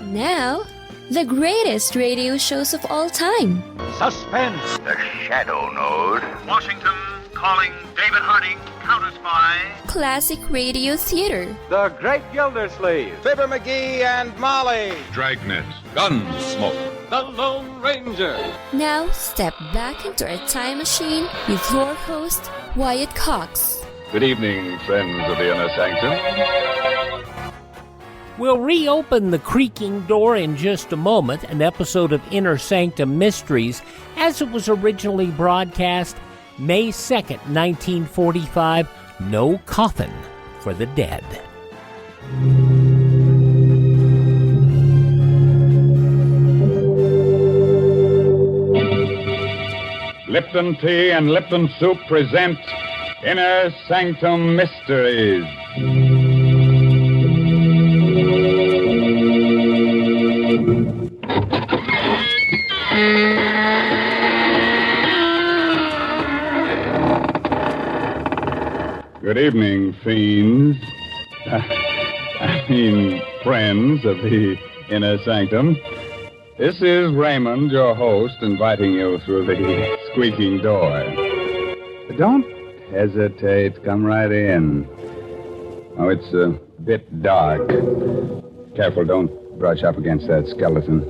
Now, the greatest radio shows of all time. Suspense. The Shadow Node. Washington calling David Harding, Counter Spy. Classic radio theater. The Great Gildersleeve. Fibber McGee and Molly. Dragnet. Gunsmoke. The Lone Ranger. Now, step back into a time machine with your host, Wyatt Cox. Good evening, friends of the Inner Sanctum. We'll reopen the creaking door in just a moment, an episode of Inner-Sanctum-Mysteries, as it was originally broadcast May 2nd, 1945, No Coffin for the Dead. Lipton Tea and Lipton Soup present Inner Sanctum Mysteries. Good evening, fiends. Friends of the Inner Sanctum. This is Raymond, your host, inviting you through the squeaking door. Don't hesitate. Come right in. Oh, it's a bit dark. Careful, don't brush up against that skeleton.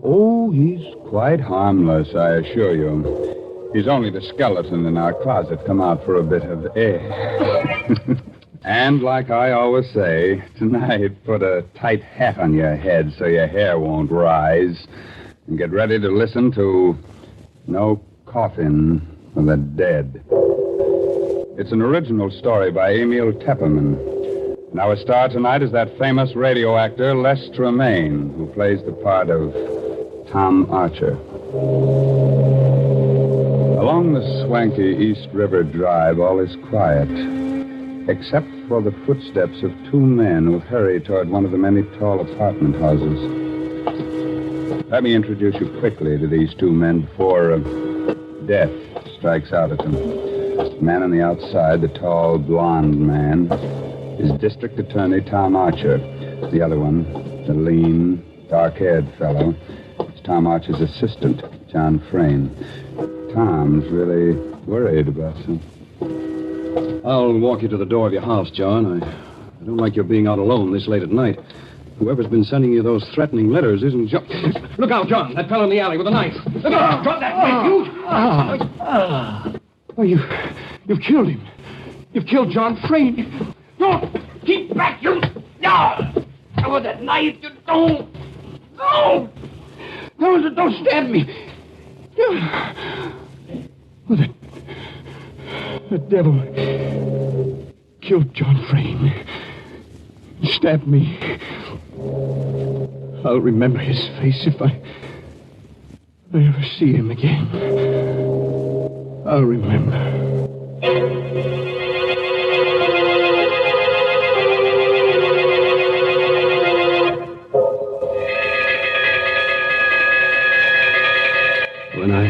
Oh, he's quite harmless, I assure you. He's only the skeleton in our closet come out for a bit of air. And like I always say, tonight put a tight hat on your head so your hair won't rise. And get ready to listen to No Coffin for the Dead. It's an original story by Emil Tepperman. And our star tonight is that famous radio actor Les Tremaine, who plays the part of Tom Archer. Along the swanky East River Drive, all is quiet, except for the footsteps of two men who hurry toward one of the many tall apartment houses. Let me introduce you quickly to these two men before death strikes out at them. The man on the outside, the tall, blond man, is District Attorney Tom Archer. The other one, the lean, dark-haired fellow, is Tom Archer's assistant, John Frayne. Tom's really worried about something. I'll walk you to the door of your house, John. I don't like your being out alone this late at night. Whoever's been sending you those threatening letters isn't John. Look out, John. That fellow in the alley with a knife. Look out. Drop that knife, you. You've killed him. You've killed John Frayne. No! Keep back, you. No! With that knife, you don't. No! No, don't stab me. Well, the devil killed John Frayne. Stabbed me. I'll remember his face if I ever see him again. I'll remember. When I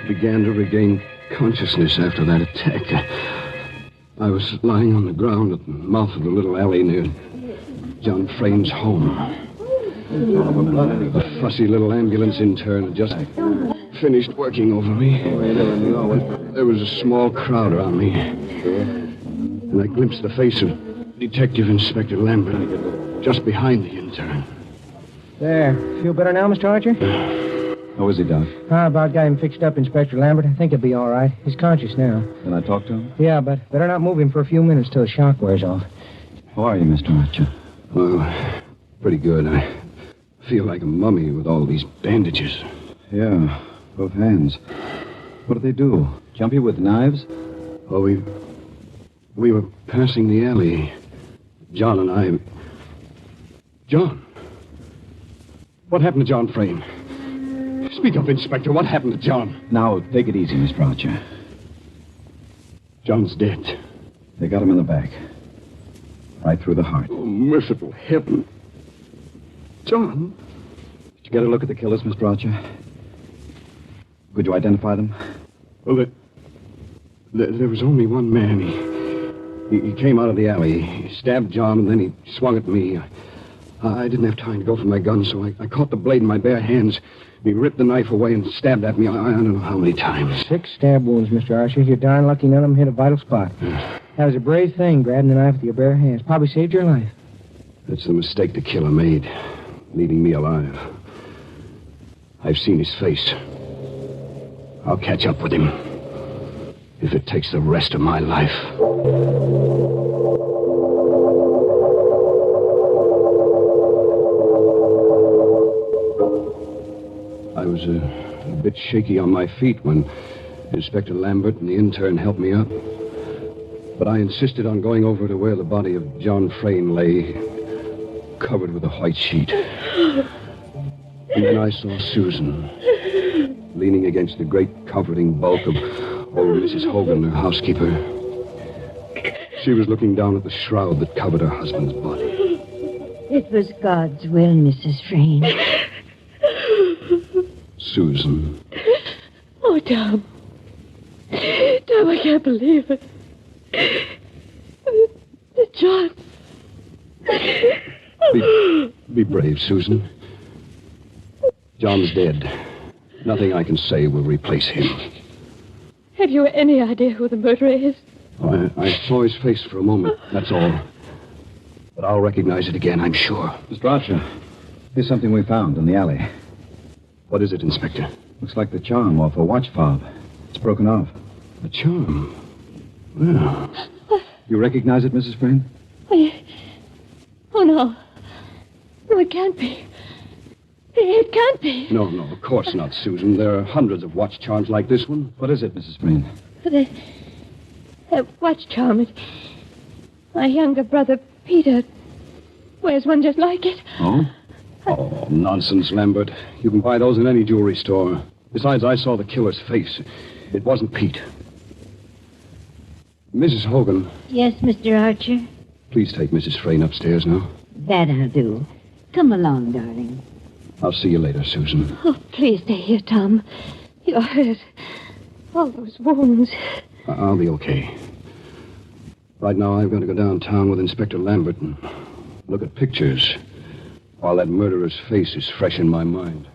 began to regain consciousness after that attack, I was lying on the ground at the mouth of the little alley near John Frayne's home. A fussy little ambulance intern had just finished working over me. There was a small crowd around me, and I glimpsed the face of Detective Inspector Lambert just behind the intern. There. Feel better now, Mr. Archer? How is he, Doc? How about got him fixed up, Inspector Lambert? I think he'll be all right. He's conscious now. Can I talk to him? Yeah, but better not move him for a few minutes till the shock wears off. How are you, Mr. Archer? Well, pretty good. I feel like a mummy with all these bandages. Yeah, both hands. What did they do? Jump you with knives? Oh, we were passing the alley. John and I... John? What happened to John Frayne? Speak up, Inspector. What happened to John? Now, take it easy, Mr. Archer. John's dead. They got him in the back. Right through the heart. Oh, merciful heaven. John? Did you get a look at the killers, Mr. Archer? Could you identify them? Well, there was only one man. He came out of the alley. He stabbed John, and then he swung at me. I didn't have time to go for my gun, so I caught the blade in my bare hands. He ripped the knife away and stabbed at me I don't know how many times. 6 stab wounds, Mr. Archer. You're darn lucky none of them hit a vital spot. That was a brave thing, grabbing the knife with your bare hands. Probably saved your life. That's the mistake the killer made, leaving me alive. I've seen his face. I'll catch up with him, if it takes the rest of my life. I was a bit shaky on my feet when Inspector Lambert and the intern helped me up. But I insisted on going over to where the body of John Frayne lay, covered with a white sheet. And then I saw Susan, leaning against the great comforting bulk of old Mrs. Hogan, her housekeeper. She was looking down at the shroud that covered her husband's body. It was God's will, Mrs. Frayne. Susan. Oh, Tom. Tom, I can't believe it. John. Be brave, Susan. John's dead. Nothing I can say will replace him. Have you any idea who the murderer is? I saw his face for a moment, that's all. But I'll recognize it again, I'm sure. Mr. Archer, here's something we found in the alley. What is it, Inspector? Looks like the charm off a watch fob. It's broken off. A charm? Well... You recognize it, Mrs. Frayne? Oh, no. No, it can't be. It can't be. No, of course not, Susan. There are hundreds of watch charms like this one. What is it, Mrs. Frayne? The watch charm. My younger brother, Peter, wears one just like it. Oh? Oh, nonsense, Lambert. You can buy those in any jewelry store. Besides, I saw the killer's face. It wasn't Pete. Mrs. Hogan. Yes, Mr. Archer? Please take Mrs. Frayne upstairs now. That I'll do. Come along, darling. I'll see you later, Susan. Oh, please stay here, Tom. You're hurt. All those wounds. I'll be okay. Right now, I've got to go downtown with Inspector Lambert and look at pictures while that murderer's face is fresh in my mind.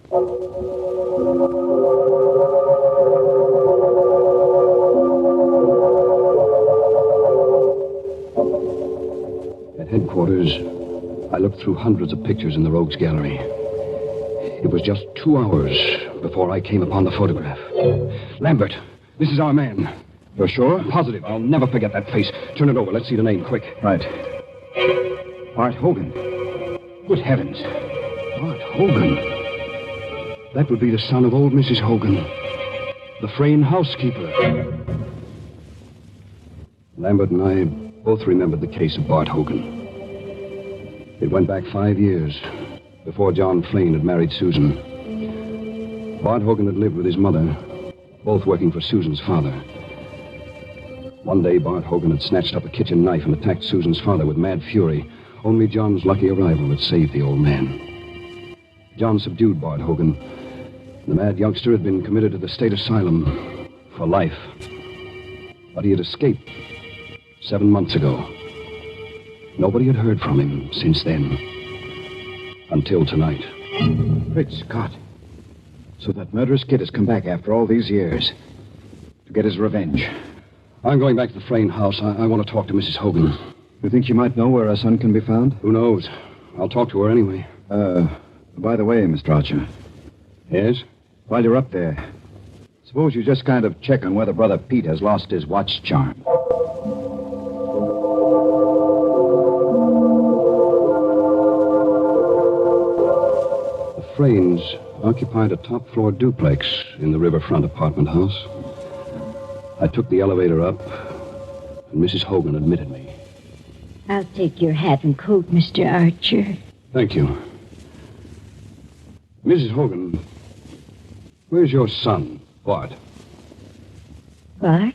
At headquarters, I looked through hundreds of pictures in the Rogues Gallery. It was just 2 hours before I came upon the photograph. Lambert, this is our man. You're sure? Positive. I'll never forget that face. Turn it over. Let's see the name, quick. Right. Bart Hogan. Good heavens. Bart Hogan? That would be the son of old Mrs. Hogan, the Frayne housekeeper. Lambert and I both remembered the case of Bart Hogan. It went back 5 years, before John Frayne had married Susan. Bart Hogan had lived with his mother, both working for Susan's father. One day, Bart Hogan had snatched up a kitchen knife and attacked Susan's father with mad fury. Only John's lucky arrival had saved the old man. John subdued Bart Hogan. The mad youngster had been committed to the state asylum for life. But he had escaped 7 months ago. Nobody had heard from him since then. Until tonight. Great Scott. So that murderous kid has come back after all these years to get his revenge. I'm going back to the Frayne house. I want to talk to Mrs. Hogan. You think you might know where our son can be found? Who knows? I'll talk to her anyway. By the way, Mr. Archer. Yes? While you're up there, suppose you just kind of check on whether Brother Pete has lost his watch charm. Fraynes occupied a top-floor duplex in the riverfront apartment house. I took the elevator up, and Mrs. Hogan admitted me. I'll take your hat and coat, Mr. Archer. Thank you. Mrs. Hogan, where's your son, Bart? Bart?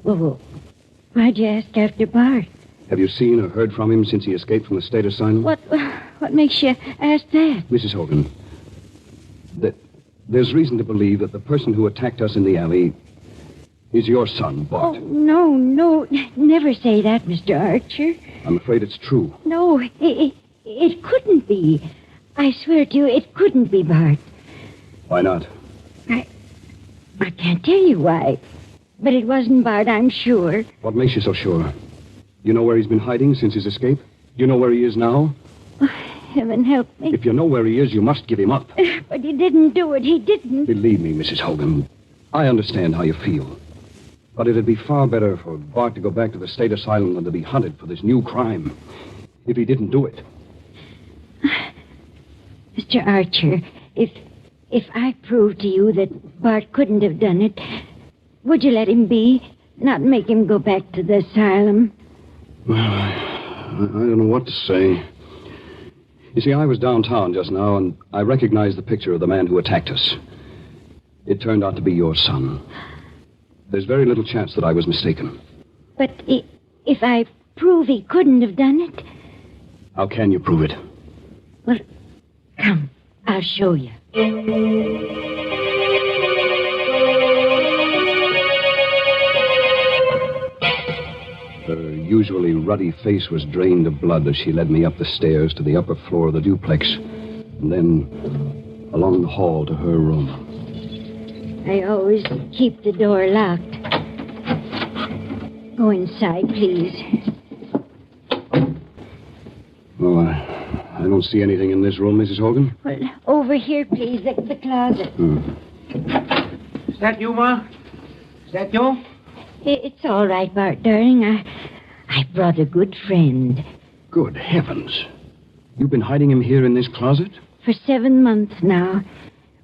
Well, why'd you ask after Bart? Have you seen or heard from him since he escaped from the state asylum? What makes you ask that? Mrs. Hogan, there's reason to believe that the person who attacked us in the alley is your son, Bart. Oh, no. Never say that, Mr. Archer. I'm afraid it's true. No, It couldn't be. I swear to you, it couldn't be Bart. Why not? I can't tell you why. But it wasn't Bart, I'm sure. What makes you so sure? You know where he's been hiding since his escape? You know where he is now? Oh, heaven help me. If you know where he is, you must give him up. But he didn't do it. He didn't. Believe me, Mrs. Hogan, I understand how you feel. But it'd be far better for Bart to go back to the state asylum than to be hunted for this new crime. If he didn't do it. Mr. Archer, if I prove to you that Bart couldn't have done it, would you let him be? Not make him go back to the asylum? Well, I don't know what to say. You see, I was downtown just now, and I recognized the picture of the man who attacked us. It turned out to be your son. There's very little chance that I was mistaken. But if I prove he couldn't have done it? How can you prove it? Well, come, I'll show you. Her usually ruddy face was drained of blood as she led me up the stairs to the upper floor of the duplex, and then along the hall to her room. I always keep the door locked. Go inside, please. Well, I don't see anything in this room, Mrs. Hogan. Well, over here, please, the closet. Is that you, Ma? Is that you? It's all right, Bart, darling. I brought a good friend. Good heavens. You've been hiding him here in this closet? For 7 months now.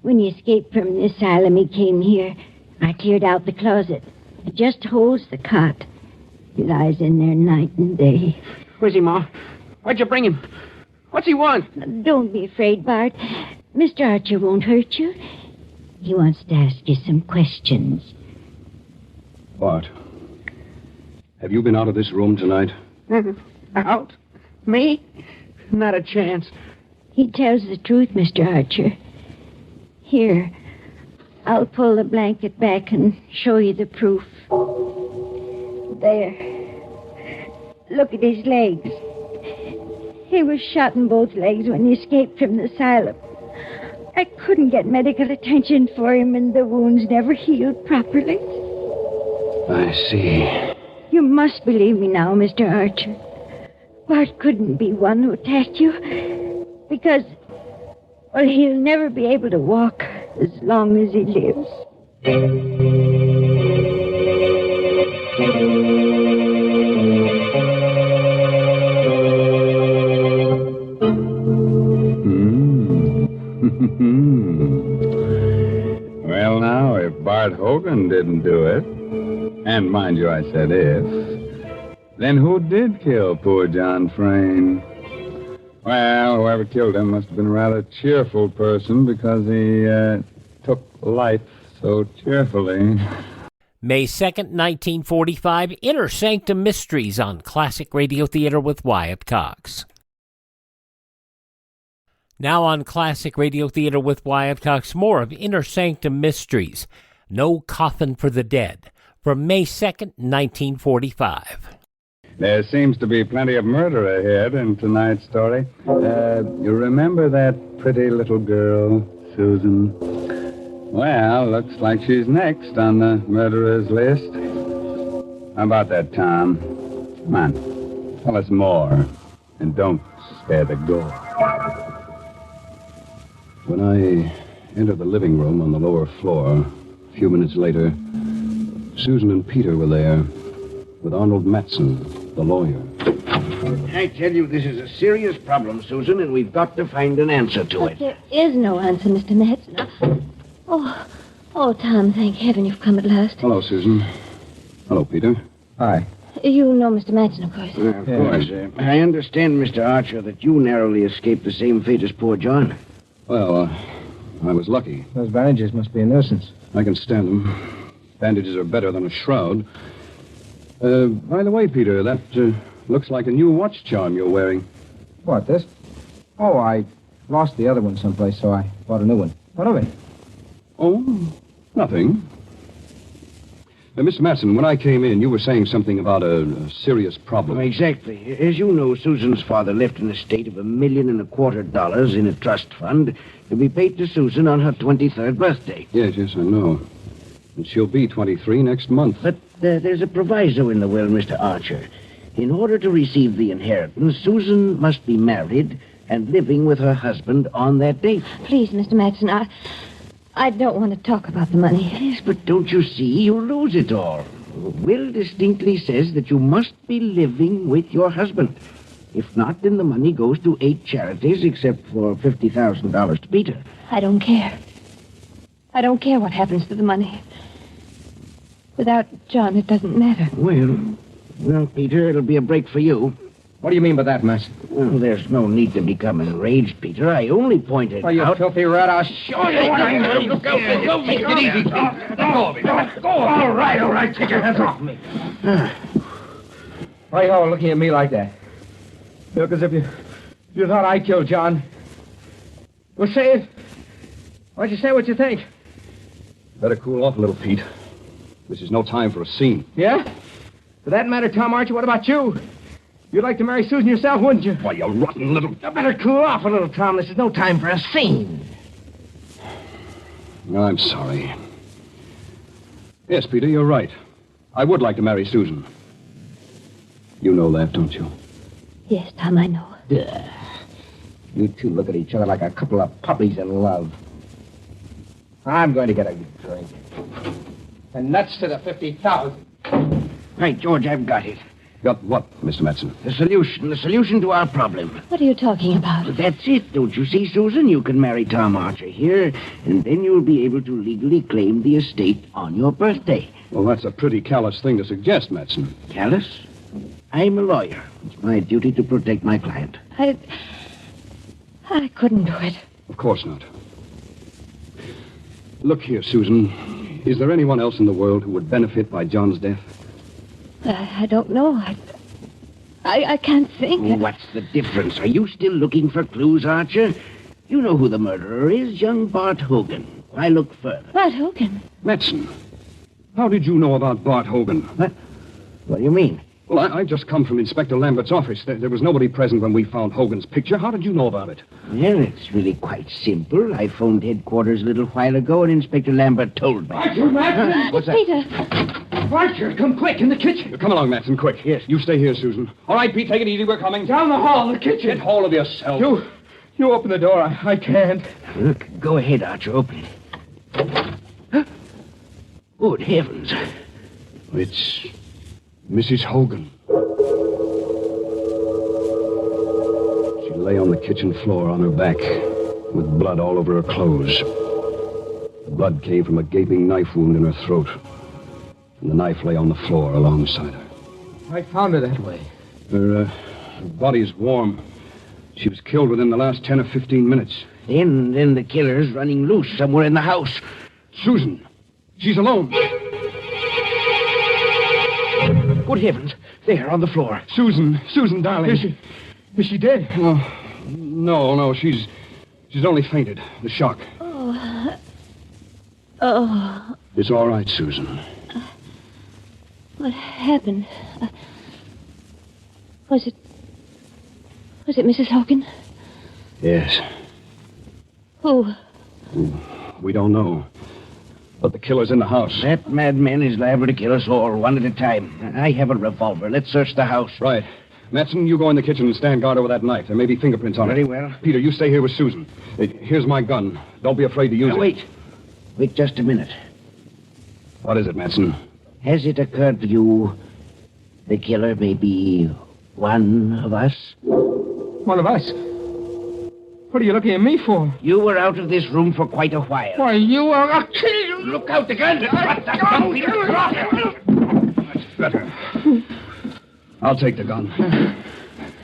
When he escaped from the asylum, he came here. I cleared out the closet. It just holds the cot. He lies in there night and day. Where's he, Ma? Why'd you bring him? What's he want? Don't be afraid, Bart. Mr. Archer won't hurt you. He wants to ask you some questions. Bart, have you been out of this room tonight? Out? Me? Not a chance. He tells the truth, Mr. Archer. Here, I'll pull the blanket back and show you the proof. There. Look at his legs. He was shot in both legs when he escaped from the asylum. I couldn't get medical attention for him, and the wounds never healed properly. I see. You must believe me now, Mr. Archer. Bart couldn't be one who attacked you, because, well, he'll never be able to walk as long as he lives. Well, now, if Bart Hogan didn't do it, and mind you, I said if, then who did kill poor John Frayne? Well, whoever killed him must have been a rather cheerful person because he took life so cheerfully. May 2nd, 1945, Inner Sanctum Mysteries on Classic Radio Theater with Wyatt Cox. Now on Classic Radio Theater with Wyatt Cox, more of Inner Sanctum Mysteries, No Coffin for the Dead, from May 2nd, 1945. There seems to be plenty of murder ahead in tonight's story. You remember that pretty little girl, Susan? Well, looks like she's next on the murderer's list. How about that, Tom? Come on, tell us more, and don't spare the gore. When I entered the living room on the lower floor, a few minutes later, Susan and Peter were there with Arnold Matson, the lawyer. I tell you, this is a serious problem, Susan, and we've got to find an answer to it. There is no answer, Mr. Matson. Oh, Tom, thank heaven you've come at last. Hello, Susan. Hello, Peter. Hi. You know Mr. Matson, of course. Of course. I understand, Mr. Archer, that you narrowly escaped the same fate as poor John. Well, I was lucky. Those bandages must be a nuisance. I can stand them. Bandages are better than a shroud. By the way, Peter, that looks like a new watch charm you're wearing. What, this? Oh, I lost the other one someplace, so I bought a new one. What of it? Oh, nothing. Mr. Matson, when I came in, you were saying something about a serious problem. Exactly. As you know, Susan's father left an estate of $1.25 million in a trust fund to be paid to Susan on her 23rd birthday. Yes, I know. And she'll be 23 next month. But there's a proviso in the will, Mr. Archer. In order to receive the inheritance, Susan must be married and living with her husband on that date. Please, Mr. Matson, I don't want to talk about the money. Yes, but don't you see? You'll lose it all. The will distinctly says that you must be living with your husband. If not, then the money goes to 8 charities, except for $50,000 to Peter. I don't care. I don't care what happens to the money. Without John, it doesn't matter. Well, Peter, it'll be a break for you. What do you mean by that, Matson? Well, there's no need to become enraged, Peter. I only pointed you out... filthy rat, I'll show you what I mean. Look out, take it easy. Let go of me. Let go. All right. Take your hands off me. Why are you all looking at me like that? You look as if you thought I killed John. Well, say it. Why don't you say what you think? Better cool off a little, Pete. This is no time for a scene. Yeah? For that matter, Tom Archer, what about you? You'd like to marry Susan yourself, wouldn't you? Why, you rotten little... You better cool off a little, Tom. This is no time for a scene. I'm sorry. Yes, Peter, you're right. I would like to marry Susan. You know that, don't you? Yes, Tom, I know. You two look at each other like a couple of puppies in love. I'm going to get a drink. And nuts to the 50,000. Right, George, I've got it. Got what, Mr. Matson? The solution to our problem. What are you talking about? That's it. Don't you see, Susan? You can marry Tom Archer here, and then you'll be able to legally claim the estate on your birthday. Well, that's a pretty callous thing to suggest, Matson. Callous? I'm a lawyer. It's my duty to protect my client. I couldn't do it. Of course not. Look here, Susan. Is there anyone else in the world who would benefit by John's death? I don't know. I can't think. What's the difference? Are you still looking for clues, Archer? You know who the murderer is, young Bart Hogan. Why look further? Bart Hogan? Matson, how did you know about Bart Hogan? What do you mean? Well, I've just come from Inspector Lambert's office. There was nobody present when we found Hogan's picture. How did you know about it? Well, it's really quite simple. I phoned headquarters a little while ago, and Inspector Lambert told me. Archer, Matson! What's that? Peter! Archer, come quick, in the kitchen. Come along, Matson, quick. Yes. You stay here, Susan. All right, Pete, take it easy. We're coming. Down the hall, in the kitchen. Get hold of yourself. You open the door. I can't. Look, go ahead, Archer. Open it. Good heavens. It's Mrs. Hogan. She lay on the kitchen floor on her back with blood all over her clothes. The blood came from a gaping knife wound in her throat. And the knife lay on the floor alongside her. I found her that way. Her body's warm. She was killed within the last 10 or 15 minutes. Then the killer's running loose somewhere in the house. Susan, she's alone. Good heavens. There, on the floor. Susan, darling. Is she dead? No, she's only fainted. The shock. Oh. It's all right, Susan. What happened? Was it Mrs. Hogan? Yes. Who? We don't know. But the killer's in the house. That madman is liable to kill us all, one at a time. I have a revolver. Let's search the house. Right. Matson, you go in the kitchen and stand guard over that knife. There may be fingerprints on it. Very well. Peter, you stay here with Susan. Here's my gun. Don't be afraid to use it. Wait just a minute. What is it, Matson? Has it occurred to you the killer may be one of us? One of us? What are you looking at me for? You were out of this room for quite a while. Why, I'll kill you. Look out, the gun! Drop that gun, Peter! That's better. I'll take the gun.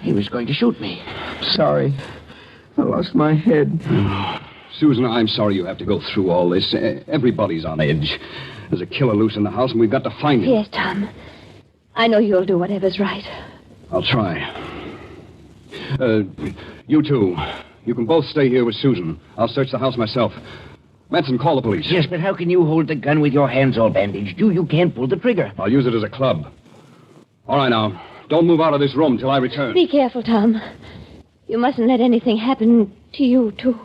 He was going to shoot me. Sorry. I lost my head. Susan, I'm sorry you have to go through all this. Everybody's on edge. There's a killer loose in the house, and we've got to find him. Yes, Tom. I know you'll do whatever's right. I'll try. You two. You can both stay here with Susan. I'll search the house myself. Manson, call the police. Yes, but how can you hold the gun with your hands all bandaged? You can't pull the trigger. I'll use it as a club. All right, now. Don't move out of this room till I return. Be careful, Tom. You mustn't let anything happen to you, too.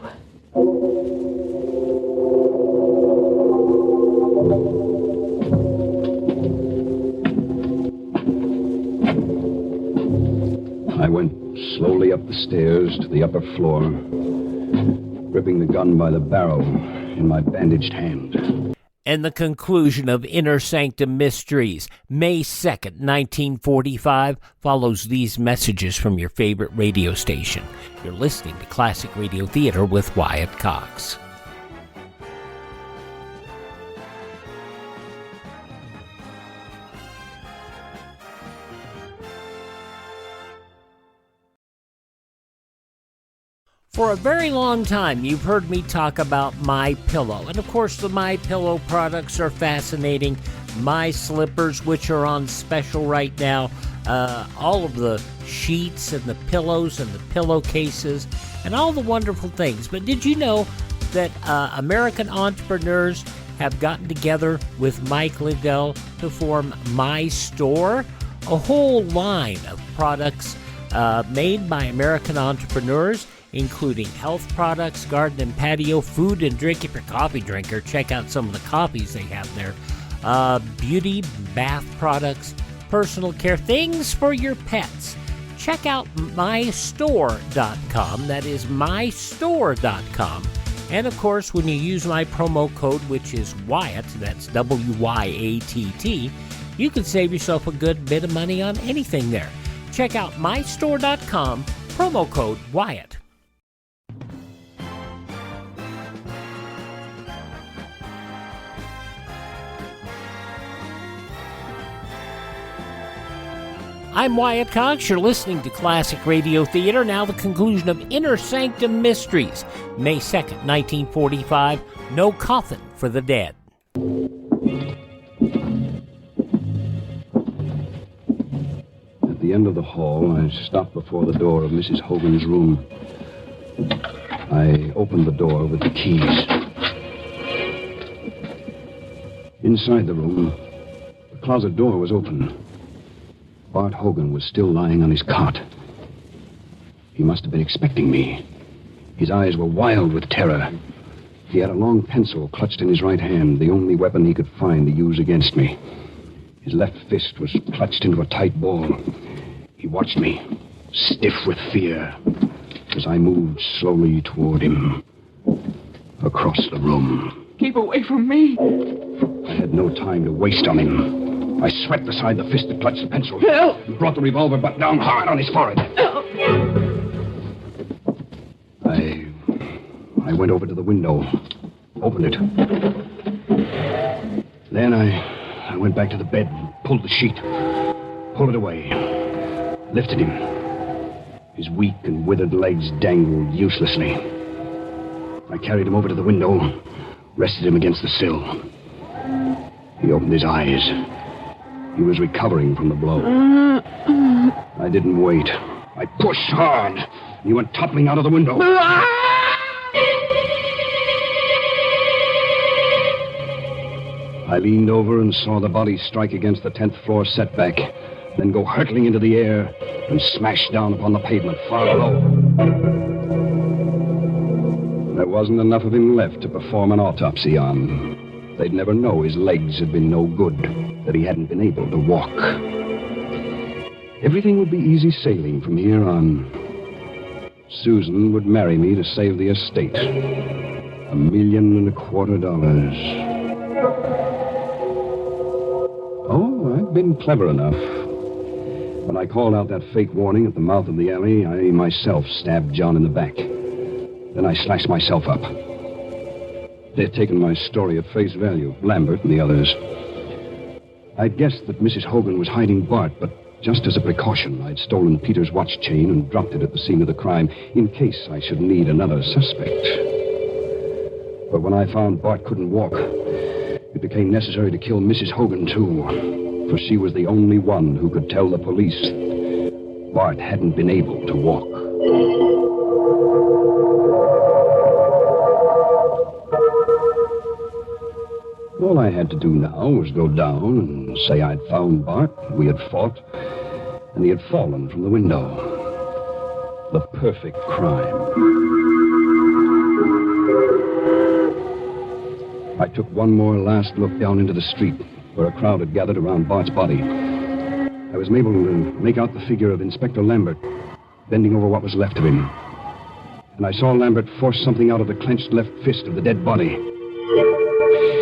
I went slowly up the stairs to the upper floor, gripping the gun by the barrel in my bandaged hand. And the conclusion of Inner Sanctum Mysteries, May 2nd, 1945, follows these messages from your favorite radio station. You're listening to Classic Radio Theater with Wyatt Cox. For a very long time, you've heard me talk about My Pillow, and of course the My Pillow products are fascinating. My Slippers, which are on special right now, all of the sheets and the pillows and the pillowcases, and all the wonderful things. But did you know that American entrepreneurs have gotten together with Mike Lindell to form My Store, a whole line of products made by American entrepreneurs, including health products, garden and patio, food and drink. If you're a coffee drinker, check out some of the coffees they have there. Beauty, bath products, personal care, things for your pets. Check out mystore.com. That is mystore.com. And of course, when you use my promo code, which is Wyatt, that's WYATT, you can save yourself a good bit of money on anything there. Check out mystore.com, promo code Wyatt. I'm Wyatt Cox. You're listening to Classic Radio Theater. Now the conclusion of Inner Sanctum Mysteries, May 2nd, 1945. No Coffin for the Dead. At the end of the hall, I stopped before the door of Mrs. Hogan's room. I opened the door with the keys. Inside the room, the closet door was open. Bart Hogan was still lying on his cot. He must have been expecting me. His eyes were wild with terror. He had a long pencil clutched in his right hand, the only weapon he could find to use against me. His left fist was clutched into a tight ball. He watched me, stiff with fear, as I moved slowly toward him, across the room. Keep away from me. I had no time to waste on him. I swept aside the fist that clutched the pencil. Help! And brought the revolver butt down hard on his forehead. Help! I went over to the window, opened it. Then I went back to the bed and pulled the sheet, pulled it away, lifted him. His weak and withered legs dangled uselessly. I carried him over to the window, rested him against the sill. He opened his eyes. He was recovering from the blow. I didn't wait. I pushed hard. He went toppling out of the window. I leaned over and saw the body strike against the 10th floor setback, then go hurtling into the air and smash down upon the pavement far below. There wasn't enough of him left to perform an autopsy on. They'd never know his legs had been no good, that he hadn't been able to walk. Everything would be easy sailing from here on. Susan would marry me to save the estate. $1.25 million. Oh, I've been clever enough. When I called out that fake warning at the mouth of the alley, I myself stabbed John in the back. Then I slashed myself up. They'd taken my story at face value, Lambert and the others. I'd guessed that Mrs. Hogan was hiding Bart, but just as a precaution, I'd stolen Peter's watch chain and dropped it at the scene of the crime in case I should need another suspect. But when I found Bart couldn't walk, it became necessary to kill Mrs. Hogan, too, for she was the only one who could tell the police Bart hadn't been able to walk. All I had to do now was go down and say I'd found Bart, we had fought, and he had fallen from the window. The perfect crime. I took one more last look down into the street where a crowd had gathered around Bart's body. I was able to make out the figure of Inspector Lambert bending over what was left of him. And I saw Lambert force something out of the clenched left fist of the dead body.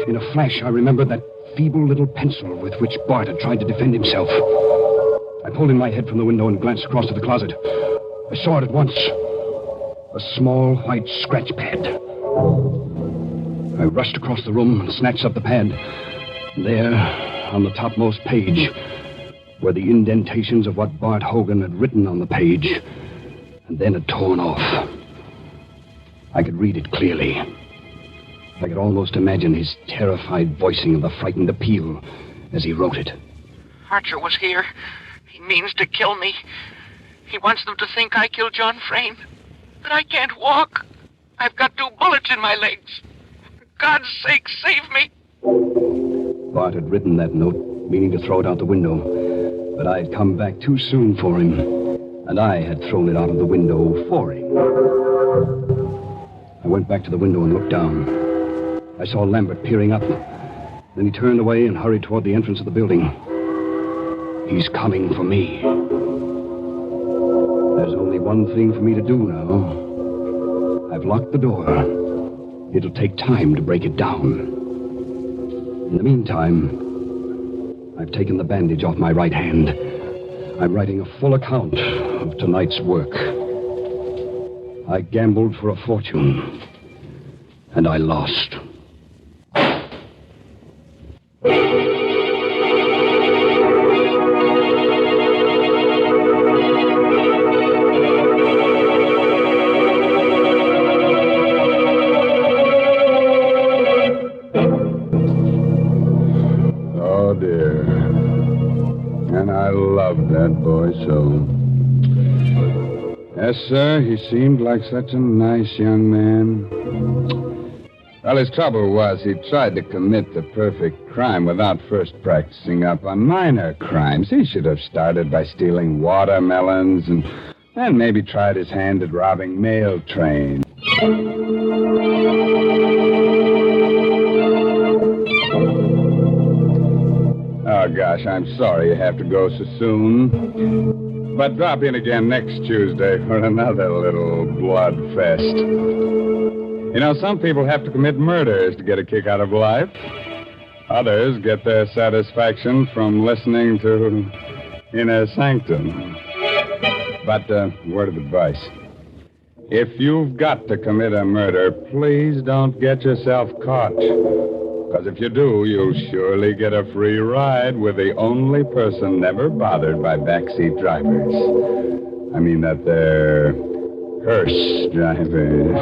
In a flash, I remembered that feeble little pencil with which Bart had tried to defend himself. I pulled in my head from the window and glanced across to the closet. I saw it at once. A small white scratch pad. I rushed across the room and snatched up the pad. There, on the topmost page, were the indentations of what Bart Hogan had written on the page, and then had torn off. I could read it clearly. I could almost imagine his terrified voicing of the frightened appeal as he wrote it. Archer was here. He means to kill me. He wants them to think I killed John Frayne. But I can't walk. I've got 2 bullets in my legs. For God's sake, save me. Bart had written that note, meaning to throw it out the window. But I had come back too soon for him, and I had thrown it out of the window for him. I went back to the window and looked down. I saw Lambert peering up. Then he turned away and hurried toward the entrance of the building. He's coming for me. There's only one thing for me to do now. I've locked the door. It'll take time to break it down. In the meantime, I've taken the bandage off my right hand. I'm writing a full account of tonight's work. I gambled for a fortune, and I lost. Oh, dear. And I loved that boy so. Yes, sir, he seemed like such a nice young man. Well, his trouble was he tried to commit the perfect crime without first practicing up on minor crimes. He should have started by stealing watermelons and maybe tried his hand at robbing mail trains. Oh, gosh, I'm sorry you have to go so soon. But drop in again next Tuesday for another little blood fest. You know, some people have to commit murders to get a kick out of life. Others get their satisfaction from listening to Inner Sanctum. But, word of advice. If you've got to commit a murder, please don't get yourself caught. Because if you do, you'll surely get a free ride with the only person never bothered by backseat drivers. I mean that they're hearse drivers.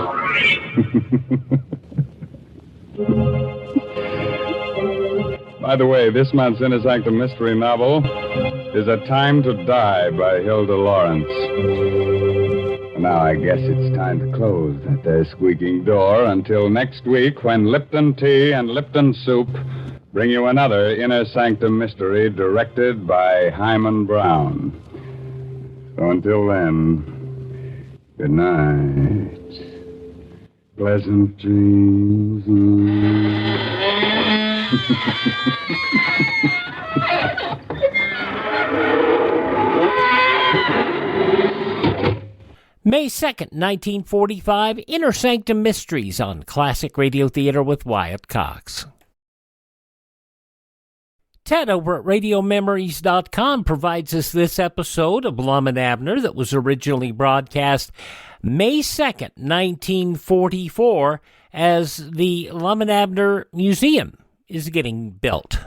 By the way, this month's Inner Sanctum mystery novel is A Time to Die by Hilda Lawrence. Now I guess it's time to close that there squeaking door until next week when Lipton Tea and Lipton Soup bring you another Inner Sanctum mystery directed by Hyman Brown. So until then, good night. Pleasant dreams. May 2nd, 1945, Inner Sanctum Mysteries on Classic Radio Theater with Wyatt Cox. Ted over at RadioMemories.com provides us this episode of Lum and Abner that was originally broadcast May 2nd, 1944, as the Lum and Abner Museum is getting built.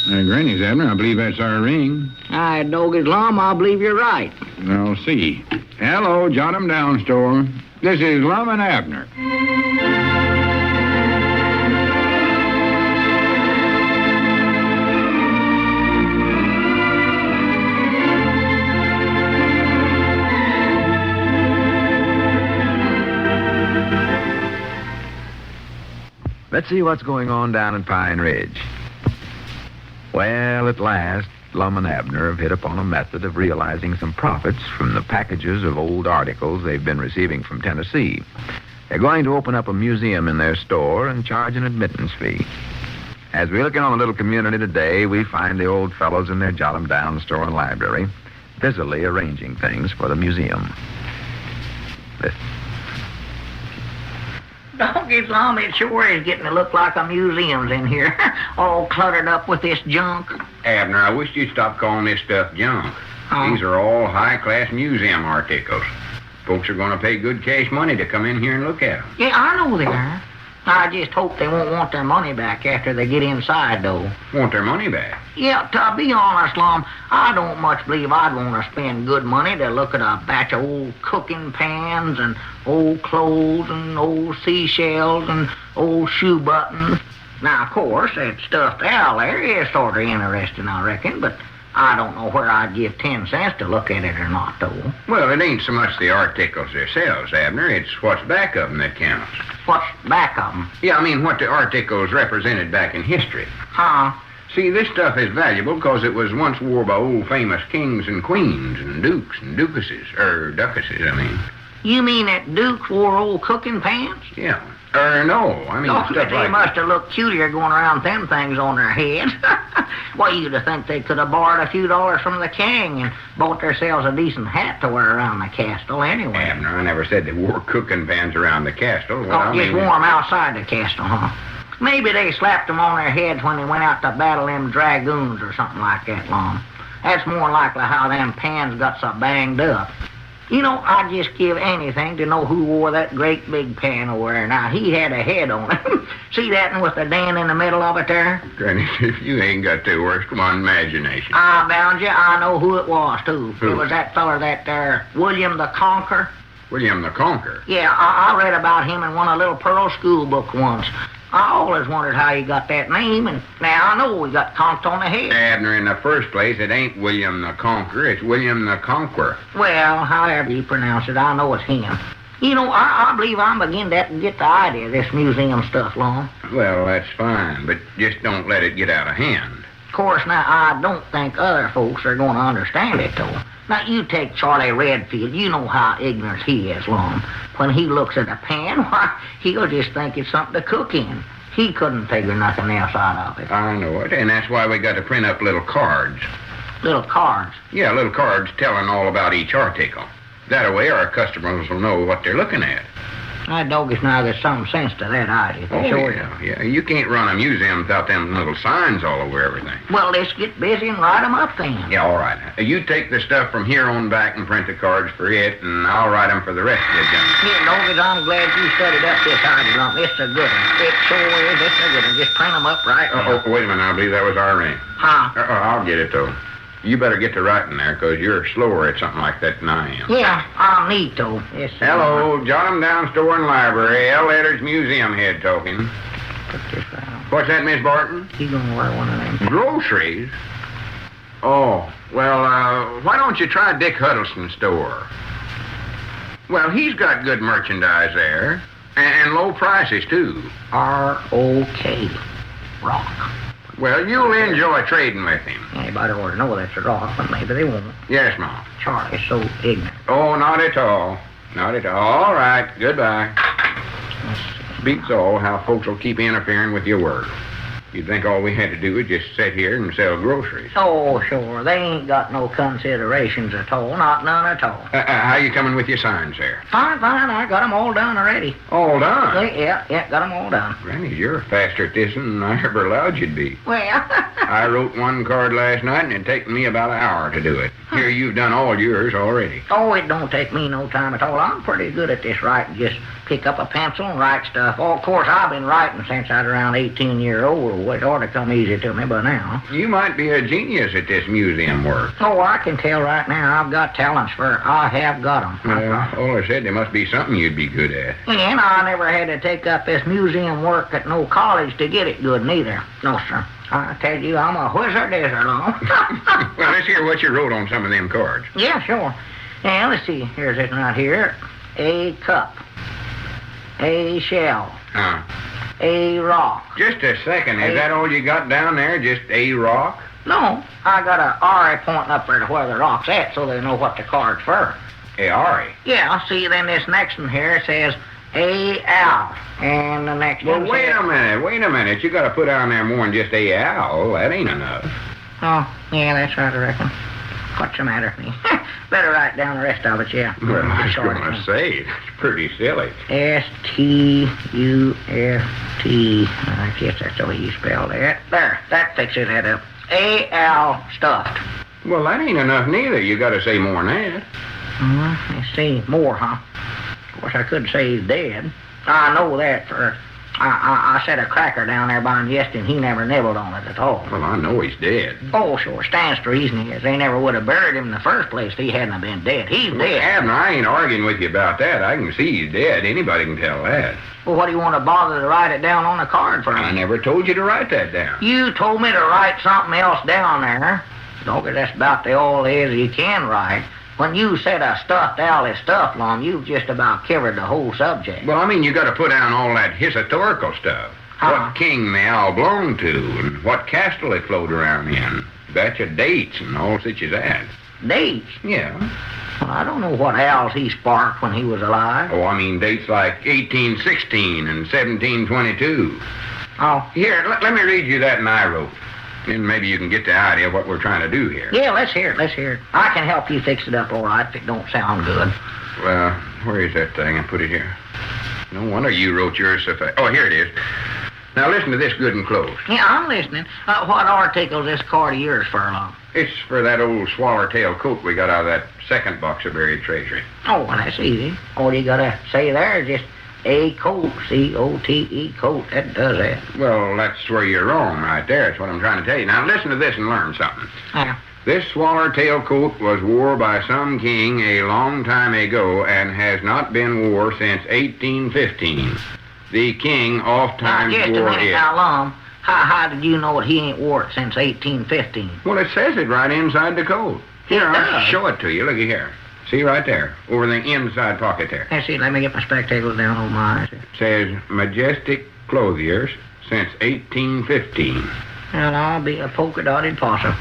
Granny's, Abner. I believe that's our ring. I dog Islam, I believe you're right. I'll see. Hello, jot 'em down, store. This is Lum and Abner. Let's see what's going on down in Pine Ridge. Well, at last, Lum and Abner have hit upon a method of realizing some profits from the packages of old articles they've been receiving from Tennessee. They're going to open up a museum in their store and charge an admittance fee. As we look in on the little community today, we find the old fellows in their jot 'em down store and library busily arranging things for the museum. Doggies, Lum, it sure is getting to look like a museum's in here, all cluttered up with this junk. Abner, I wish you'd stop calling this stuff junk. These are all high-class museum articles. Folks are going to pay good cash money to come in here and look at them. Yeah, I know they are. I just hope they won't want their money back after they get inside, though. Want their money back? Yeah, to be honest, Lum, I don't much believe I'd want to spend good money to look at a batch of old cooking pans and old clothes and old seashells and old shoe buttons. Now, of course, that stuffed owl there is sort of interesting, I reckon, but I don't know where I'd give 10 cents to look at it or not, though. Well, it ain't so much the articles themselves, Abner. It's what's back of them that counts. What's back of them? Yeah, I mean what the articles represented back in history. Huh? See, this stuff is valuable because it was once wore by old famous kings and queens and dukes and duchesses, duchesses, I mean. You mean that dukes wore old cooking pants? Yeah. No, I mean stuff they like... must have looked cuter going around with them things on their heads. Why, you'd have think they could have borrowed a few dollars from the king and bought themselves a decent hat to wear around the castle anyway. Abner, I never said they wore cooking pans around the castle. Just wore them outside the castle, huh? Maybe they slapped them on their heads when they went out to battle them dragoons or something like that, Lum. That's more likely how them pans got so banged up. You know, I'd just give anything to know who wore that great big pan over there. Now, he had a head on it. See that one with the Dan in the middle of it there? Granny, you ain't got the worst one imagination. I bound you, I know who it was, too. Who? It was that feller that there, William the Conqueror. William the Conqueror? Yeah, I read about him in one of Little Pearl's school book once. I always wondered how he got that name, and now I know he got conked on the head. Abner, in the first place, it ain't William the Conqueror, it's William the Conqueror. Well, however you pronounce it, I know it's him. You know, I believe I'm beginning to get the idea of this museum stuff, Lum. Well, that's fine, but just don't let it get out of hand. Of course, now, I don't think other folks are going to understand it, though. Now, you take Charlie Redfield. You know how ignorant he is, Lum. When he looks at a pan, why, he'll just think it's something to cook in. He couldn't figure nothing else out of it. I know it, and that's why we got to print up little cards. Little cards? Yeah, little cards telling all about each article. That way our customers will know what they're looking at. I doggies now there's some sense to that idea. Yeah. You can't run a museum without them little signs all over everything. Well, let's get busy and write 'em up then. Yeah, all right. You take the stuff from here on back and print the cards for it, and I'll write 'em for the rest of the junk. Yeah, doggies, I'm glad you studied up this idea, Lum. It's a good one. It sure is. It's a good one. Just print 'em up right now. Oh, wait a minute. I believe that was our ring. Huh? I'll get it, though. You better get to writing there, because you're slower at something like that than I am. Yeah, I'll need to. Yes, Hello, jot 'em down store and library. L. Letters museum head talking. Put this right on. What's that, Miss Barton? He's going to wear one of them. Groceries? Oh, well, why don't you try Dick Huddleston's store? Well, he's got good merchandise there, and low prices, too. R-O-K. Rock. Well, you'll enjoy trading with him. Anybody ought to know that's a rock, but maybe they won't. Yes, Mom. Charlie's so ignorant. Oh, not at all. Not at all. All right, goodbye. Beats all how folks will keep interfering with your work. You'd think all we had to do was just sit here and sell groceries. Oh, sure. They ain't got no considerations at all. Not none at all. How you coming with your signs there? Fine. I got 'em all done already. All done? Yeah, got 'em all done. Granny, you're faster at this than I ever allowed you to be. Well... I wrote one card last night, and it'd taken me about an hour to do it. Here, you've done all yours already. Oh, it don't take me no time at all. I'm pretty good at this writing. Just pick up a pencil and write stuff. Oh, of course, I've been writing since I was around 18 years old. It ought to come easy to me by now. You might be a genius at this museum work. Oh, I can tell right now I've got talents for it. I have got 'em. Well, all I said, there must be something you'd be good at. And I never had to take up this museum work at no college to get it good, neither. No, sir. I tell you, I'm a wizard-izard, Lum. Well, let's hear what you wrote on some of them cards. Yeah, sure. Now, let's see. Here's it right here. A cup. A shell. Huh. A rock. Just a second. Is that all you got down there? Just a rock? No, I got a R pointing up there to where the rock's at so they know what the card's for. A Ari? Yeah, see, then this next one here says A owl. And the next Well, one wait says... a minute. You got to put down there more than just a owl. That ain't enough. Oh, yeah, that's right, I reckon. What's the matter with me? Better write down the rest of it, yeah. Well, I was going to say, it's pretty silly. S-T-U-F-T. I guess that's the way you spell that. There, that fixes that up. A-L stuffed. Well, that ain't enough neither. You got to say more than that. Let's see, more, huh? Of course, I could say he's dead. I know that for... I set a cracker down there by him yesterday, and he never nibbled on it at all. Well, I know he's dead. Oh, sure. Stands to reason he is. They never would have buried him in the first place if he hadn't been dead. He's dead. Abner, I ain't arguing with you about that. I can see he's dead. Anybody can tell that. Well, what do you want to bother to write it down on a card for me? I never told you to write that down. You told me to write something else down there. Doggy, that's about the all there is you can write. When you said a stuffed owl is stuffed, Lum, you've just about covered the whole subject. Well, I mean, you got to put down all that historical stuff. What king the owl belonged to, and what castle it flowed around in. Betcha dates and all such as that. Dates? Yeah. Well, I don't know what owls he sparked when he was alive. Oh, I mean dates like 1816 and 1722. Oh. Here, let me read you that I wrote. And maybe you can get the idea of what we're trying to do here. Yeah, let's hear it. I can help you fix it up all right if it don't sound good. Well, where is that thing? I put it here. No wonder you wrote yours so fast. Oh, here it is. Now listen to this good and close. Yeah, I'm listening. What article's this card of yours for, Lum? It's for that old swallertail coat we got out of that second box of buried treasury. Oh, well, that's easy. All you gotta say there is just a coat, C-O-T-E, coat. That does that. Well, that's where you're wrong right there. That's what I'm trying to tell you. Now listen to this and learn something. Yeah. This swallertail coat was wore by some king a long time ago and has not been wore since 1815. The king oft-times just wore a minute it. now, Lum. How did you know that he ain't wore it since 1815? Well, it says it right inside the coat. Here, I'll does? show it to you. Looky here. See right there, over the inside pocket there. Let's see, let me get my spectacles down on my eyes. Says majestic clothiers since 1815. Well, I'll be a polka-dotted possum.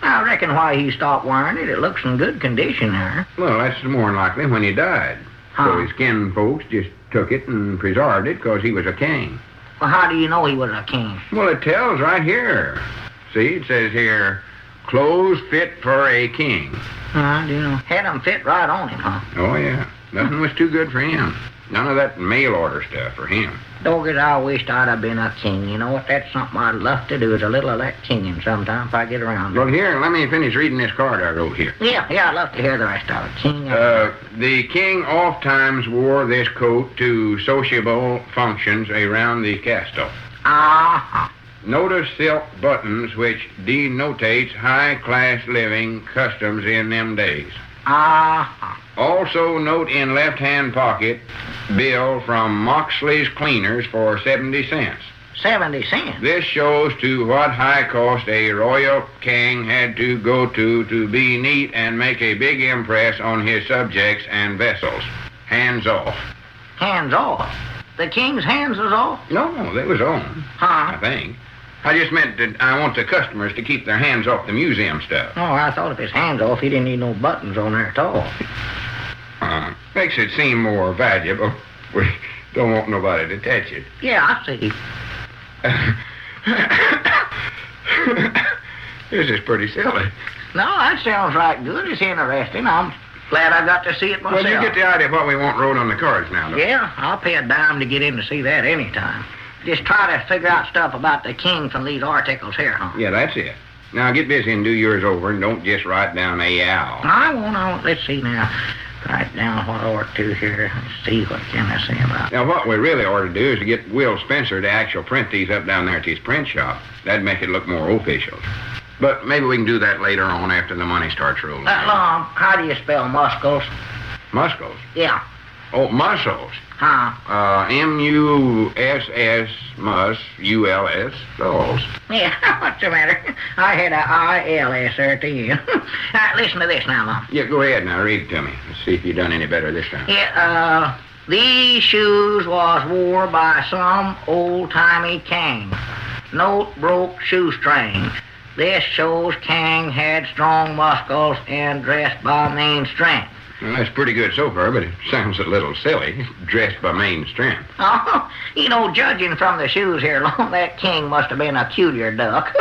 I reckon why he stopped wearing it. It looks in good condition there. Well, that's more than likely when he died. So his kin folks just took it and preserved it because he was a king. Well, how do you know he was a king? Well, it tells right here. See, it says here, clothes fit for a king. I do know. Had them fit right on him, huh? Oh, yeah. Nothing was too good for him. None of that mail order stuff for him. Dogged, I wished I'd have been a king. You know what? That's something I'd love to do, is a little of that kinging sometime if I get around to it. Well, here, let me finish reading this card I wrote here. Yeah, I'd love to hear the rest of it. King. The king oft-times wore this coat to sociable functions around the castle. Uh-huh. Notice silk buttons, which denotates high-class living customs in them days. Uh-huh. Also note in left-hand pocket, bill from Moxley's Cleaners for 70 cents. 70 cents? This shows to what high cost a royal king had to go to be neat and make a big impress on his subjects and vessels. Hands off. Hands off? The king's hands was off? No, they was on. Huh? I think. I just meant that I want the customers to keep their hands off the museum stuff. Oh, I thought if his hands off, he didn't need no buttons on there at all. Makes it seem more valuable. We don't want nobody to touch it. Yeah, I see. This is pretty silly. No, that sounds right good. It's interesting. I'm glad I got to see it myself. Well, you get the idea of what we want wrote on the cards now, don't you? Yeah, I'll pay a dime to get in to see that anytime. Just try to figure out stuff about the king from these articles here, huh? Yeah, that's it. Now get busy and do yours over, and don't just write down a owl. I won't. Let's see now. Write down what I ought to here. Let's see what can I say about it. Now, what we really ought to do is to get Will Spencer to actually print these up down there at his print shop. That'd make it look more official. But maybe we can do that later on after the money starts rolling. Lum, how do you spell muscles? Muscles? Yeah. Oh, muscles. Huh? M-U-S-S, U-L-S, Skulls. Yeah, what's the matter? I had a I-L-S there at the end. Listen to this now, Lum. Yeah, go ahead now, read it to me. Let's see if you done any better this time. Yeah, These shoes was wore by some old-timey king. Note broke shoestring. This shows king had strong muscles and dressed by main strength. Well, that's pretty good so far, but it sounds a little silly. Dressed by main strength. Oh, judging from the shoes here, that king must have been a culiar duck.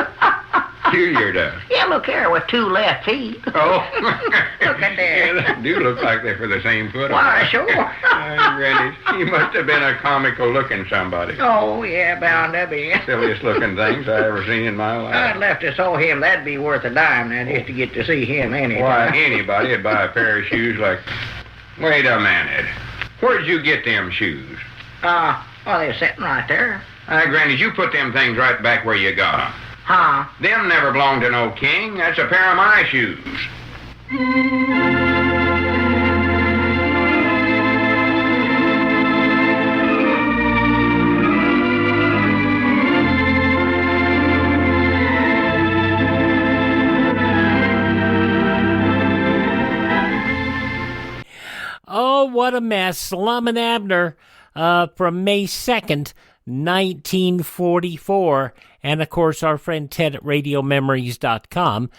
Culiar duck? Yeah, look here, with 2 left feet. Oh. Look at there. Yeah, they do look like they're for the same foot. Why, sure. Granny, he must have been a comical-looking somebody. Oh, yeah, bound to be. Silliest-looking things I ever seen in my life. I'd left to saw him. That'd be worth a dime now, just to get to see him anytime. Why, anybody would buy a pair of shoes like... Wait a minute. Where'd you get them shoes? They're sitting right there. Granny, you put them things right back where you got them. Huh? Them never belonged to no king. That's a pair of my shoes. Oh, what a mess. Lum and Abner from May 2nd, 1944. And, of course, our friend Ted at RadioMemories.com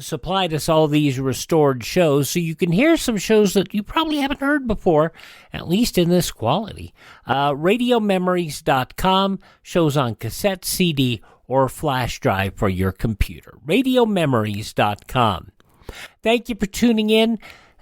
supplied us all these restored shows, so you can hear some shows that you probably haven't heard before, at least in this quality. RadioMemories.com, shows on cassette, CD, or flash drive for your computer. RadioMemories.com. Thank you for tuning in.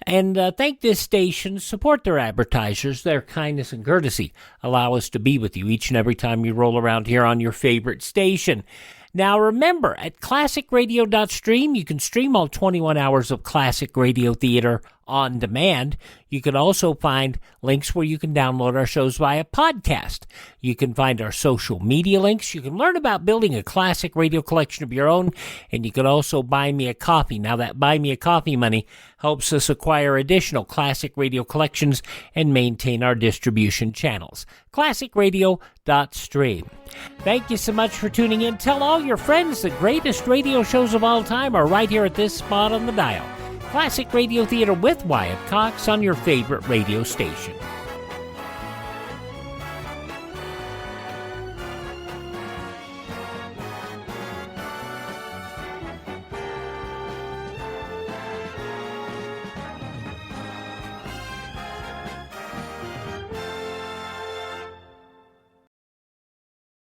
And thank this station, support their advertisers, their kindness and courtesy allow us to be with you each and every time you roll around here on your favorite station. Now remember, at classicradio.stream, you can stream all 21 hours of classic radio theater on demand. You can also find links where you can download our shows via podcast. You can find our social media links. You can learn about building a classic radio collection of your own, and you can also buy me a coffee. Now, that buy me a coffee money helps us acquire additional classic radio collections and maintain our distribution channels. classicradio.stream. Thank you so much for tuning in. Tell all your friends the greatest radio shows of all time are right here at this spot on the dial. Classic Radio Theater with Wyatt Cox on your favorite radio station.